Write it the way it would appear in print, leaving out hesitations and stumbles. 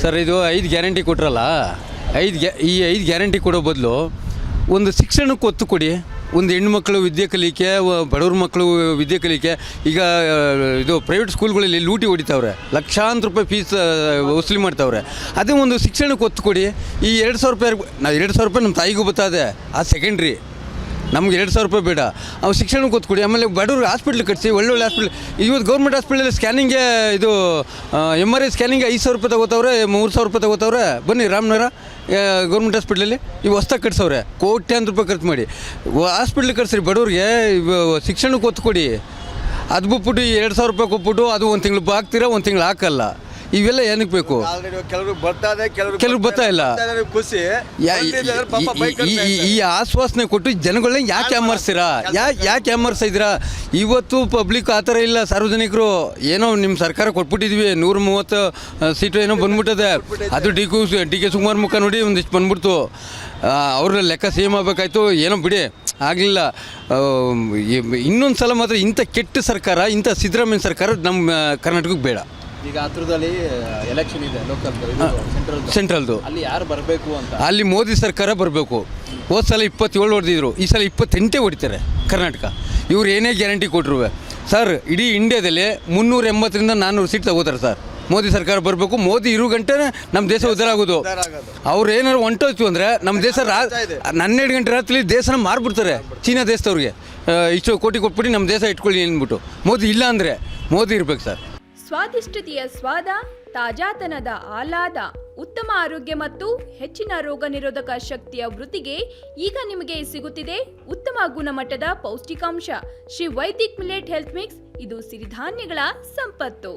Sir ಇದು 5 guarantee ಕೊಟ್ರಲ್ಲ, ಈ 5 guarantee ಕೊಡೋ ಬದಲು ಒಂದು ಶಿಕ್ಷಣಕ್ಕೆ ಒತ್ತು ಕೊಡಿ. ಒಂದು ಹೆಣ್ಮಕ್ಳು ವಿದ್ಯೆ ಕಲಿಕೆ, ಬಡವ್ರ ಮಕ್ಕಳು ವಿದ್ಯೆ ಕಲಿಕೆ. ಈಗ ಇದು ಪ್ರೈವೇಟ್ ಸ್ಕೂಲ್ಗಳಲ್ಲಿ ಲೂಟಿ ಹೊಡಿತಾವ್ರೆ, ಲಕ್ಷಾಂತರ ರೂಪಾಯಿ ಫೀಸ್ ವಸೂಲಿ ಮಾಡ್ತಾವ್ರೆ. ಅದೇ ಒಂದು ಶಿಕ್ಷಣಕ್ಕೆ ಒತ್ತು ಕೊಡಿ. ಈ 2,000 ರೂಪಾಯಿ, ನಾವು 2,000 ರೂಪಾಯಿ ನಮ್ಮ ತಾಯಿಗೂ ಬರ್ತದೆ, ಆ ಸೆಕೆಂಡ್ರಿ. ನಮ್ಗೆ 2,000 ರೂಪಾಯಿ ಬೇಡ, ಅವ್ರು ಶಿಕ್ಷಣಕ್ಕೆ ಒತ್ತು ಕೊಡಿ. ಆಮೇಲೆ ಬಡವ್ರಿಗೆ ಹಾಸ್ಪಿಟ್ಲ್ ಕಟ್ಟಿಸಿ, ಒಳ್ಳೊಳ್ಳೆ ಹಾಸ್ಪಿಟ್ಲ್. ಇವತ್ತು ಗೌರ್ಮೆಂಟ್ ಹಾಸ್ಪಿಟ್ಲಲ್ಲಿ ಸ್ಕ್ಯಾನಿಂಗ್ಗೆ ಇದು MRI ಸ್ಕ್ಯಾನಿಂಗ್ಗೆ 5,000 ರೂಪಾಯಿ ತಗೋತಾವ್ರೆ, 3,000 ರೂಪಾಯಿ ತಗೋತಾವ್ರೆ. ಬನ್ನಿ ರಾಮನಗರ ಗೌರ್ಮೆಂಟ್ ಹಾಸ್ಪಿಟ್ಲಲ್ಲಿ ಇವು ಹೊಸ್ದಾಗಿ ಕಟ್ಸವ್ರೆ, ಕೋಟ್ಯಾಂತರ ರೂಪಾಯಿ ಖರ್ಚು ಮಾಡಿ ಹಾಸ್ಪಿಟ್ಲಿಗೆ ಕಟ್ಸ್ರಿ. ಬಡವ್ರಿಗೆ ಶಿಕ್ಷಣಕ್ಕೆ ಒತ್ತು ಕೊಡಿ. ಅದು ಬಿಟ್ಬಿಟ್ಟು 2,000 ರೂಪಾಯಿ ಕೊಟ್ಬಿಟ್ಟು ಅದು ಒಂದು ತಿಂಗಳು ಹಾಕ್ತೀರಾ, ಒಂದು ತಿಂಗಳು ಹಾಕಲ್ಲ. ಇವೆಲ್ಲ ಏನಕ್ಕೆ ಬೇಕು? ಕೆಲವರು ಬರ್ತಾರೆ, ಕೆಲವ್ರು ಬರ್ತಾ ಇಲ್ಲ. ಖುಷಿ ಈ ಆಶ್ವಾಸನೆ ಕೊಟ್ಟು ಜನಗಳನ್ನ ಯಾಕೆ ಅಮರ್ಸ್ತೀರಾ? ಯಾಕೆ ಅಮರ್ಸಿದ್ದೀರಾ? ಇವತ್ತು ಪಬ್ಲಿಕ್ ಆ ಥರ ಇಲ್ಲ. ಸಾರ್ವಜನಿಕರು ಏನೋ ನಿಮ್ಮ ಸರ್ಕಾರ ಕೊಟ್ಬಿಟ್ಟಿದ್ವಿ, 130 ಸೀಟು ಏನೋ ಬಂದ್ಬಿಟ್ಟದೆ. ಅದು ಡಿ ಕೆ ಶಿವಕುಮಾರ್ ಮುಖ ನೋಡಿ ಒಂದಿಷ್ಟು ಬಂದ್ಬಿಡ್ತು. ಅವ್ರ ಲೆಕ್ಕ ಸೇಮ್ ಆಗಬೇಕಾಯ್ತು, ಏನೋ ಬಿಡಿ ಆಗಲಿಲ್ಲ. ಇನ್ನೊಂದು ಸಲ ಮಾತ್ರ ಇಂಥ ಕೆಟ್ಟ ಸರ್ಕಾರ, ಇಂಥ ಸಿದ್ದರಾಮಯ್ಯ ಸರ್ಕಾರ ನಮ್ಮ ಕರ್ನಾಟಕಕ್ಕೆ ಬೇಡ. ಈಗ ಹತ್ರದಲ್ಲಿ ಎಲೆಕ್ಷನ್ ಇದೆ, ಲೋಕಲ್ ಸೆಂಟ್ರಲ್ದು. ಅಲ್ಲಿ ಯಾರು ಬರಬೇಕು ಅಂತ? ಅಲ್ಲಿ ಮೋದಿ ಸರ್ಕಾರ ಬರಬೇಕು. ಹೋದ ಸಲ 27 ಹೊಡೆದಿದ್ರು, ಈ ಸಲ 28 ಹೊಡಿತಾರೆ ಕರ್ನಾಟಕ. ಇವ್ರು ಏನೇ ಗ್ಯಾರಂಟಿ ಕೊಟ್ಟರು ಸರ್, ಇಡೀ ಇಂಡಿಯಾದಲ್ಲಿ 380ರಿಂದ 400 ಸೀಟ್ ತಗೋತಾರೆ ಸರ್. ಮೋದಿ ಸರ್ಕಾರ ಬರಬೇಕು. ಮೋದಿ ಇರೋ ಗಂಟೆ ನಮ್ಮ ದೇಶ ಉದ್ಧಾರ ಆಗೋದು. ಅವ್ರು ಏನಾದ್ರು ಹೊಂಟೋಯ್ತು ಅಂದರೆ ನಮ್ಮ ದೇಶ 12 ಗಂಟೆ ರಾತ್ರಿ ದೇಶನ ಮಾರ್ಬಿಡ್ತಾರೆ ಚೀನಾ ದೇಶದವ್ರಿಗೆ. ಇಷ್ಟು ಕೋಟಿ ಕೊಟ್ಬಿಟ್ಟು ನಮ್ಮ ದೇಶ ಇಟ್ಕೊಳ್ಳಿ ಅಂದ್ಬಿಟ್ಟು. ಮೋದಿ ಇಲ್ಲ ಅಂದರೆ ಮೋದಿ ಇರ್ಬೇಕು ಸರ್. ಸ್ವಾದಿಷ್ಟತೆಯ ಸ್ವಾದ, ತಾಜಾತನದ ಆಹ್ಲಾದ, ಉತ್ತಮ ಆರೋಗ್ಯ ಮತ್ತು ಹೆಚ್ಚಿನ ರೋಗ ನಿರೋಧಕ ಶಕ್ತಿಯ ವೃದ್ಧಿಗೆ ಈಗ ನಿಮಗೆ ಸಿಗುತ್ತಿದೆ ಉತ್ತಮ ಗುಣಮಟ್ಟದ ಪೌಷ್ಟಿಕಾಂಶ. Shri Vaidik millet health mix, ಇದು ಸಿರಿಧಾನ್ಯಗಳ ಸಂಪತ್ತು.